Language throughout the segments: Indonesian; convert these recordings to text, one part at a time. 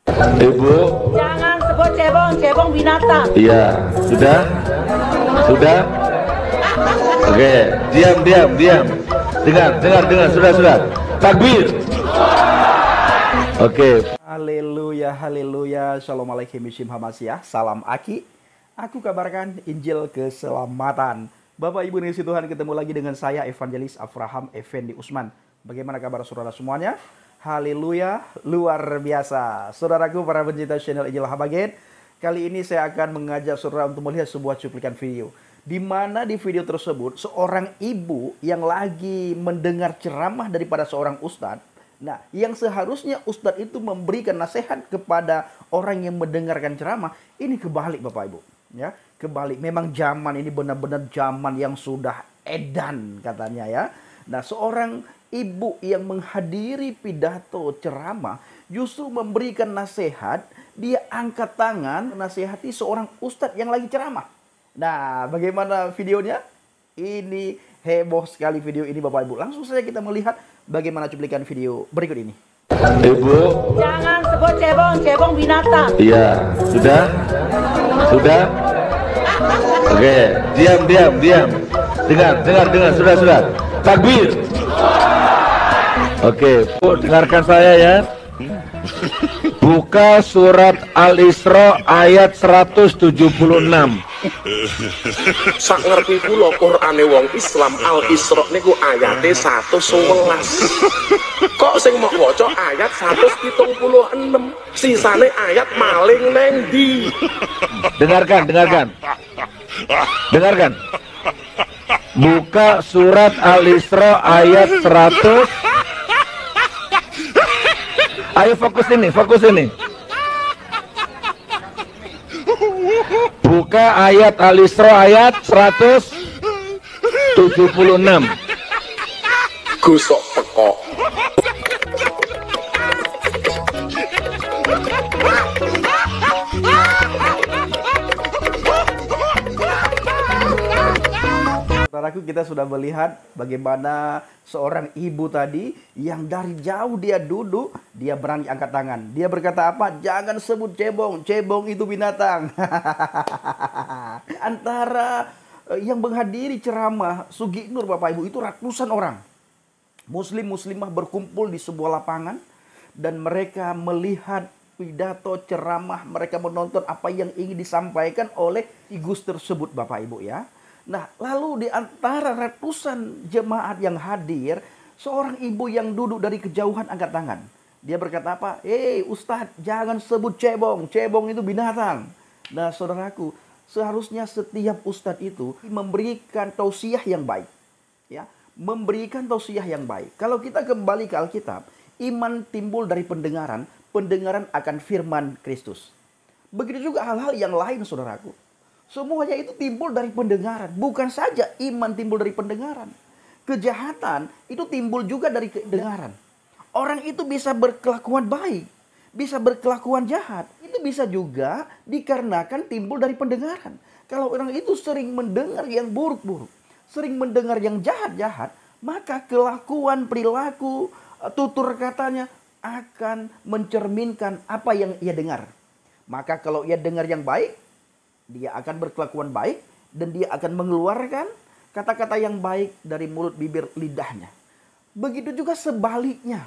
Ibu, Jangan sebut cebong, cebong binatang. iya, sudah? Sudah? Oke, diam. Dengar, sudah. Takbir. Oke. Haleluya. Shalom alaikum Mishim Hamasyah. Salam Aki. Aku kabarkan Injil keselamatan. Bapak Ibu Nisi Tuhan, ketemu lagi dengan saya Evangelis Avraham Effendi Usman. Bagaimana kabar saudara semuanya? Haleluya, luar biasa. Saudaraku para pencinta channel Injil Habaget, kali ini saya akan mengajak saudara untuk melihat sebuah cuplikan video. Di mana di video tersebut seorang ibu yang lagi mendengar ceramah daripada seorang ustadz. Nah, yang seharusnya ustadz itu memberikan nasihat kepada orang yang mendengarkan ceramah, ini kebalik Bapak Ibu. Ya, kebalik. Memang zaman ini benar-benar zaman yang sudah edan katanya ya. Nah, seorang ibu yang menghadiri pidato ceramah justru memberikan nasihat, dia angkat tangan nasihati seorang ustadz yang lagi ceramah. Nah, bagaimana videonya? Ini heboh sekali video ini Bapak Ibu. Langsung saja kita melihat bagaimana cuplikan video berikut ini. Ibu, Jangan sebut cebong, cebong binatang. iya, sudah? Oke, diam. Dengar, sudah. Takbir. Oke, Bu, dengarkan saya ya. Buka surat Al-Isra ayat 176. Sak ngerti kula Qur'ane wong Islam Al-Isra niku ayate 111. Kok sing mok waca ayat 176, sisane ayat maling neng ndi? Dengarkan. Buka surat Al-Isra ayat 100. Ayo fokus ini. Buka ayat Al-Isra ayat 176. Gosok pekok. Saudaraku, kita sudah melihat bagaimana seorang ibu tadi yang dari jauh dia duduk, dia berani angkat tangan. Dia berkata apa? Jangan sebut cebong, cebong itu binatang. Antara yang menghadiri ceramah Sugi Nur Bapak Ibu itu ratusan orang. Muslim-muslimah berkumpul di sebuah lapangan dan mereka melihat pidato ceramah, mereka menonton apa yang ingin disampaikan oleh Gus tersebut Bapak Ibu ya. Nah, lalu di antara ratusan jemaat yang hadir, seorang ibu yang duduk dari kejauhan angkat tangan. Dia berkata apa? Ustadz, jangan sebut cebong, cebong itu binatang. Nah, saudaraku, seharusnya setiap ustadz itu memberikan tausiah yang baik. Ya, memberikan tausiah yang baik. Kalau kita kembali ke Alkitab, iman timbul dari pendengaran, pendengaran akan firman Kristus. Begitu juga hal-hal yang lain, saudaraku. Semuanya itu timbul dari pendengaran. Bukan saja iman timbul dari pendengaran. Kejahatan itu timbul juga dari pendengaran. Orang itu bisa berkelakuan baik, bisa berkelakuan jahat. Itu bisa juga dikarenakan timbul dari pendengaran. Kalau orang itu sering mendengar yang buruk-buruk, sering mendengar yang jahat-jahat, maka kelakuan, perilaku, tutur katanya akan mencerminkan apa yang ia dengar. Maka kalau ia dengar yang baik, dia akan berkelakuan baik dan dia akan mengeluarkan kata-kata yang baik dari mulut bibir lidahnya. Begitu juga sebaliknya.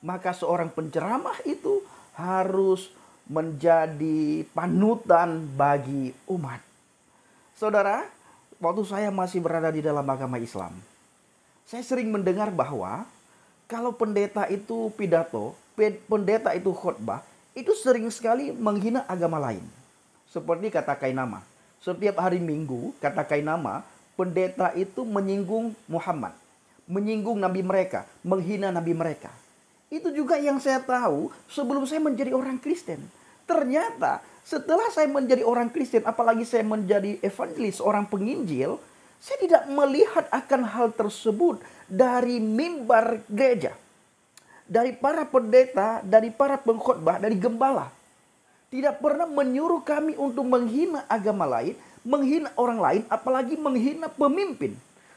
Maka seorang penceramah itu harus menjadi panutan bagi umat. Saudara, waktu saya masih berada di dalam agama Islam, saya sering mendengar bahwa kalau pendeta itu pidato, pendeta itu khotbah, itu sering sekali menghina agama lain. Seperti kata Kainama. Setiap hari Minggu, kata Kainama, pendeta itu menyinggung Muhammad. Menyinggung nabi mereka. Menghina nabi mereka. Itu juga yang saya tahu sebelum saya menjadi orang Kristen. Ternyata setelah saya menjadi orang Kristen, apalagi saya menjadi evangelis, orang penginjil, saya tidak melihat akan hal tersebut dari mimbar gereja. Dari para pendeta, dari para pengkhotbah, dari gembala. Tidak pernah menyuruh kami untuk menghina agama lain, menghina orang lain, apalagi menghina pemimpin.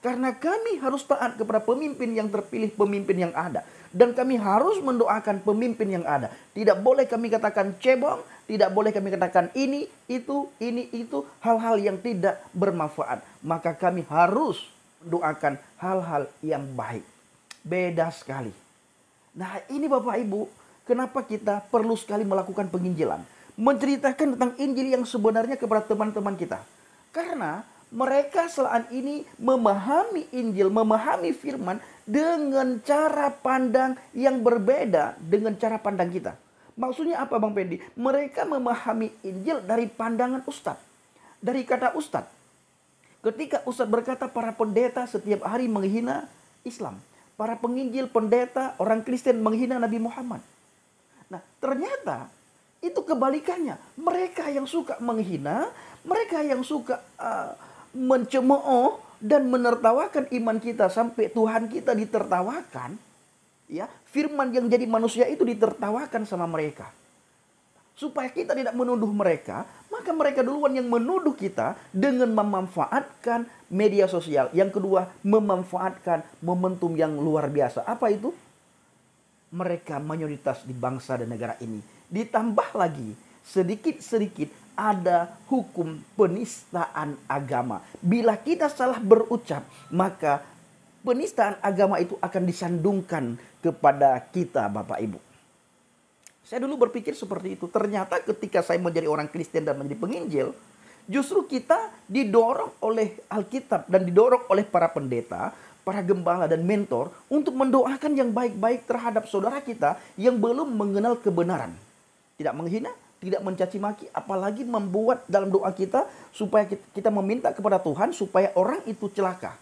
Karena kami harus taat kepada pemimpin yang terpilih, pemimpin yang ada. Dan kami harus mendoakan pemimpin yang ada. Tidak boleh kami katakan cebong, tidak boleh kami katakan ini, itu, hal-hal yang tidak bermanfaat. Maka kami harus mendoakan hal-hal yang baik. Beda sekali. Nah ini Bapak Ibu, kenapa kita perlu sekali melakukan penginjilan. Menceritakan tentang Injil yang sebenarnya kepada teman-teman kita. Karena mereka selama ini memahami Injil, memahami firman dengan cara pandang yang berbeda dengan cara pandang kita. Maksudnya apa Bang Pendi? Mereka memahami Injil dari pandangan Ustadz. Dari kata Ustadz. Ketika Ustadz berkata para pendeta setiap hari menghina Islam. Para penginjil, pendeta, orang Kristen menghina Nabi Muhammad. Nah ternyata itu kebalikannya. Mereka yang suka menghina, mereka yang suka mencemooh dan menertawakan iman kita sampai Tuhan kita ditertawakan, ya, firman yang jadi manusia itu ditertawakan sama mereka. Supaya kita tidak menuduh mereka, maka mereka duluan yang menuduh kita dengan memanfaatkan media sosial. Yang kedua, memanfaatkan momentum yang luar biasa. Apa itu? Mereka mayoritas di bangsa dan negara ini. Ditambah lagi sedikit-sedikit ada hukum penistaan agama. Bila kita salah berucap, maka penistaan agama itu akan disandungkan kepada kita Bapak Ibu. Saya dulu berpikir seperti itu. Ternyata ketika saya menjadi orang Kristen dan menjadi penginjil, justru kita didorong oleh Alkitab dan didorong oleh para pendeta, para gembala dan mentor untuk mendoakan yang baik-baik terhadap saudara kita yang belum mengenal kebenaran. Tidak menghina, tidak mencaci maki, apalagi membuat dalam doa kita supaya kita meminta kepada Tuhan supaya orang itu celaka.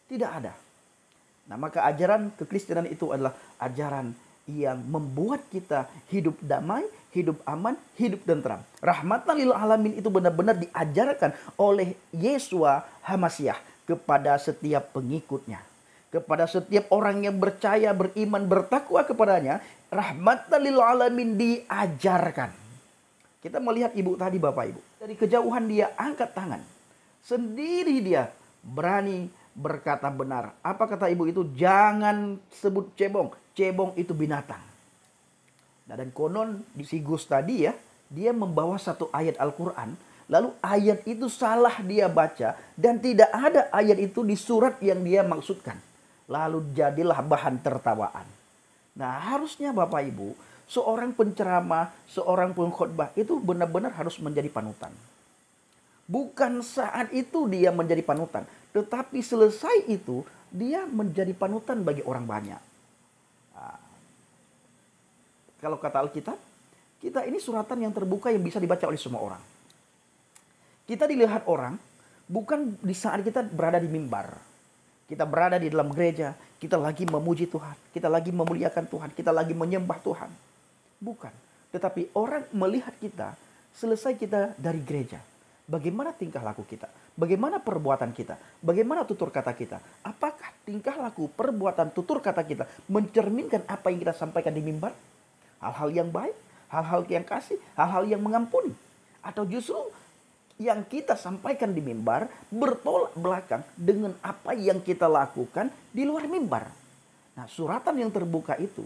Tidak ada. Nah maka ajaran kekristenan itu adalah ajaran yang membuat kita hidup damai, hidup aman, hidup tentram. Rahmatan lil alamin itu benar-benar diajarkan oleh Yesua HaMasiah kepada setiap pengikutnya. Kepada setiap orang yang percaya, beriman, bertakwa kepadanya, rahmatan lil alamin diajarkan. Kita melihat ibu tadi Bapak Ibu. Dari kejauhan dia angkat tangan. Sendiri dia berani berkata benar. Apa kata ibu itu? Jangan sebut cebong. Cebong itu binatang. Nah, dan konon di si Gus tadi ya. Dia membawa satu ayat Al-Quran. Lalu ayat itu salah dia baca. Dan tidak ada ayat itu di surat yang dia maksudkan. Lalu jadilah bahan tertawaan. Nah harusnya Bapak Ibu, seorang penceramah, seorang pengkhotbah itu benar-benar harus menjadi panutan. Bukan saat itu dia menjadi panutan, tetapi selesai itu dia menjadi panutan bagi orang banyak. Nah, kalau kata Alkitab, kita ini suratan yang terbuka yang bisa dibaca oleh semua orang. Kita dilihat orang bukan di saat kita berada di mimbar. Kita berada di dalam gereja, kita lagi memuji Tuhan, kita lagi memuliakan Tuhan, kita lagi menyembah Tuhan. Bukan. Tetapi orang melihat kita selesai kita dari gereja. Bagaimana tingkah laku kita? Bagaimana perbuatan kita? Bagaimana tutur kata kita? Apakah tingkah laku, perbuatan, tutur kata kita mencerminkan apa yang kita sampaikan di mimbar? Hal-hal yang baik, hal-hal yang kasih, hal-hal yang mengampuni. Atau justru yang kita sampaikan di mimbar bertolak belakang dengan apa yang kita lakukan di luar mimbar. Nah, suratan yang terbuka itu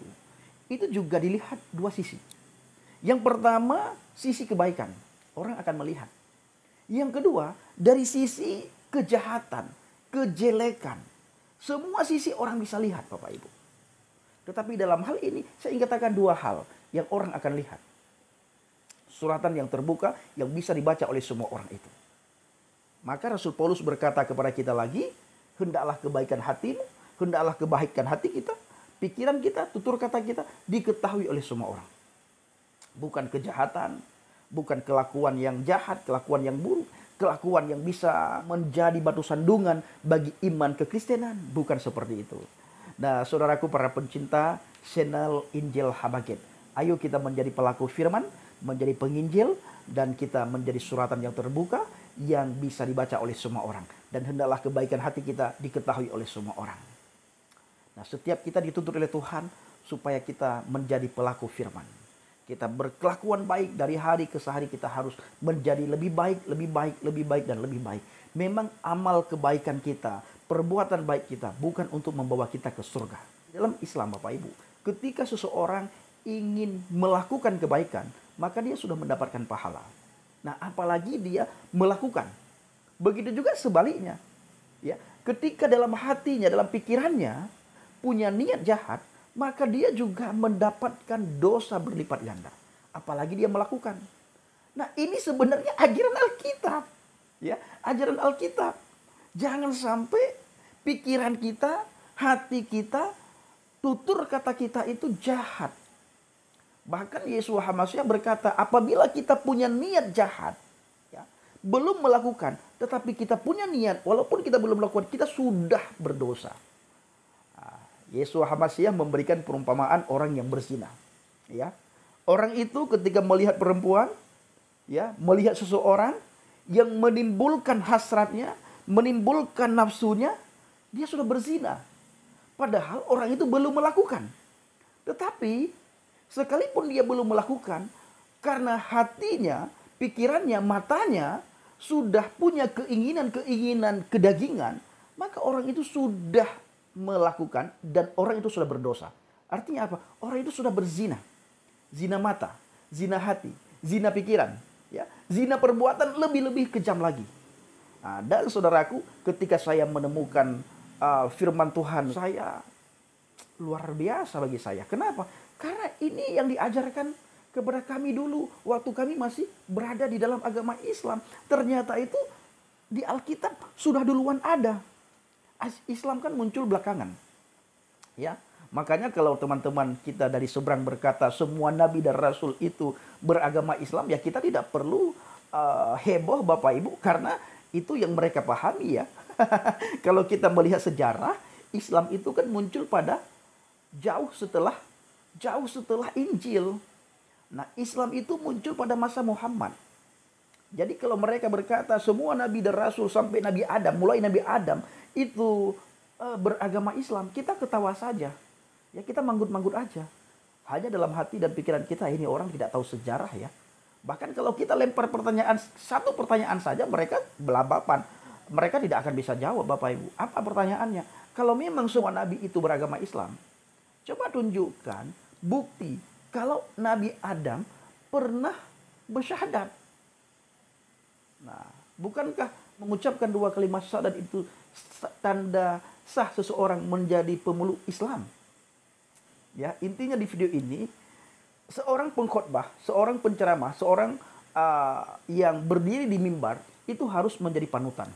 juga dilihat dua sisi. Yang pertama, sisi kebaikan. Orang akan melihat. Yang kedua, dari sisi kejahatan, kejelekan. Semua sisi orang bisa lihat, Bapak Ibu. Tetapi dalam hal ini, saya ingin katakan dua hal yang orang akan lihat. Suratan yang terbuka yang bisa dibaca oleh semua orang itu. Maka Rasul Paulus berkata kepada kita lagi, hendaklah kebaikan hatimu, hendaklah kebaikan hati kita, pikiran kita, tutur kata kita diketahui oleh semua orang. Bukan kejahatan, bukan kelakuan yang jahat, kelakuan yang buruk, kelakuan yang bisa menjadi batu sandungan bagi iman kekristenan. Bukan seperti itu. Nah, saudaraku para pencinta channel Injil Habaget, ayo kita menjadi pelaku firman, menjadi penginjil, dan kita menjadi suratan yang terbuka yang bisa dibaca oleh semua orang. Dan hendaklah kebaikan hati kita diketahui oleh semua orang. Nah, setiap kita dituntut oleh Tuhan supaya kita menjadi pelaku firman. Kita berkelakuan baik dari hari ke hari, kita harus menjadi lebih baik, lebih baik, lebih baik, dan lebih baik. Memang amal kebaikan kita, perbuatan baik kita bukan untuk membawa kita ke surga. Dalam Islam Bapak Ibu, ketika seseorang ingin melakukan kebaikan, maka dia sudah mendapatkan pahala. Nah, apalagi dia melakukan. Begitu juga sebaliknya. Ya, ketika dalam hatinya, dalam pikirannya punya niat jahat, maka dia juga mendapatkan dosa berlipat ganda. Apalagi dia melakukan. Nah, ini sebenarnya ajaran Alkitab. Ya, ajaran Alkitab. Jangan sampai pikiran kita, hati kita, tutur kata kita itu jahat. Bahkan Yesus HaMasyiah berkata, apabila kita punya niat jahat, ya, belum melakukan, tetapi kita punya niat, walaupun kita belum melakukan, kita sudah berdosa. Nah, Yesus HaMasyiah memberikan perumpamaan orang yang berzina. Ya, orang itu ketika melihat perempuan, ya, melihat seseorang yang menimbulkan hasratnya, menimbulkan nafsunya, dia sudah berzina. Padahal orang itu belum melakukan. Tetapi sekalipun dia belum melakukan, karena hatinya, pikirannya, matanya sudah punya keinginan-keinginan kedagingan, maka orang itu sudah melakukan dan orang itu sudah berdosa. Artinya apa? Orang itu sudah berzina. Zina mata, zina hati, zina pikiran, ya, zina perbuatan lebih-lebih kejam lagi. Nah, dan saudaraku, ketika saya menemukan firman Tuhan, saya luar biasa bagi saya. Kenapa? Karena ini yang diajarkan kepada kami dulu waktu kami masih berada di dalam agama Islam. Ternyata itu di Alkitab sudah duluan ada. Islam kan muncul belakangan. Ya, makanya kalau teman-teman kita dari seberang berkata semua nabi dan rasul itu beragama Islam, ya kita tidak perlu heboh Bapak Ibu, karena itu yang mereka pahami ya. Kalau kita melihat sejarah, Islam itu kan muncul pada jauh setelah Injil. Nah, Islam itu muncul pada masa Muhammad. Jadi kalau mereka berkata semua nabi dan rasul sampai Nabi Adam, mulai Nabi Adam itu beragama Islam, kita ketawa saja. Ya, kita manggut-manggut aja. Hanya dalam hati dan pikiran kita, ini orang tidak tahu sejarah ya. Bahkan kalau kita lempar satu pertanyaan saja, mereka belabapan. Mereka tidak akan bisa jawab Bapak Ibu. Apa pertanyaannya? Kalau memang semua nabi itu beragama Islam, coba tunjukkan bukti kalau Nabi Adam pernah bersyahadat. Nah, bukankah mengucapkan 2 kalimat syahadat itu tanda sah seseorang menjadi pemeluk Islam? Ya, intinya di video ini, seorang pengkhotbah, seorang penceramah, seorang yang berdiri di mimbar itu harus menjadi panutan.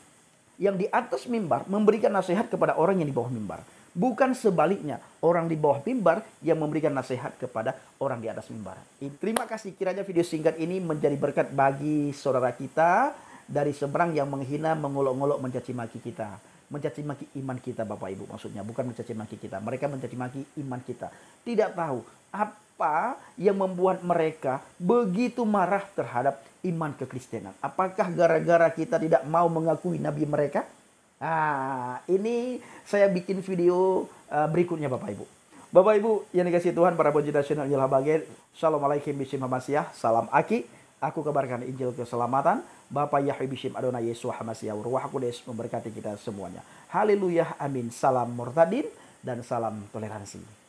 Yang di atas mimbar memberikan nasihat kepada orang yang di bawah mimbar. Bukan sebaliknya, orang di bawah mimbar yang memberikan nasihat kepada orang di atas mimbar. Terima kasih, kiranya video singkat ini menjadi berkat bagi saudara kita dari seberang yang menghina, mengolok-olok, mencaci maki kita. Mencaci maki iman kita Bapak Ibu maksudnya, bukan mencaci maki kita. Mereka mencaci maki iman kita. Tidak tahu apa yang membuat mereka begitu marah terhadap iman kekristenan. Apakah gara-gara kita tidak mau mengakui nabi mereka? Nah, ini saya bikin video berikutnya Bapak Ibu. Bapak Ibu yang dikasihi Tuhan, para pencinta channel Injil Habaget, Shalom Alaikum Bishim Hamasiah, Salam Aki. Aku kabarkan Injil keselamatan. Bapak Yahweh Bishim Adonai Yesus Hamasiah, Ruach Kudus memberkati kita semuanya. Haleluya, amin. Salam murtadin dan salam toleransi.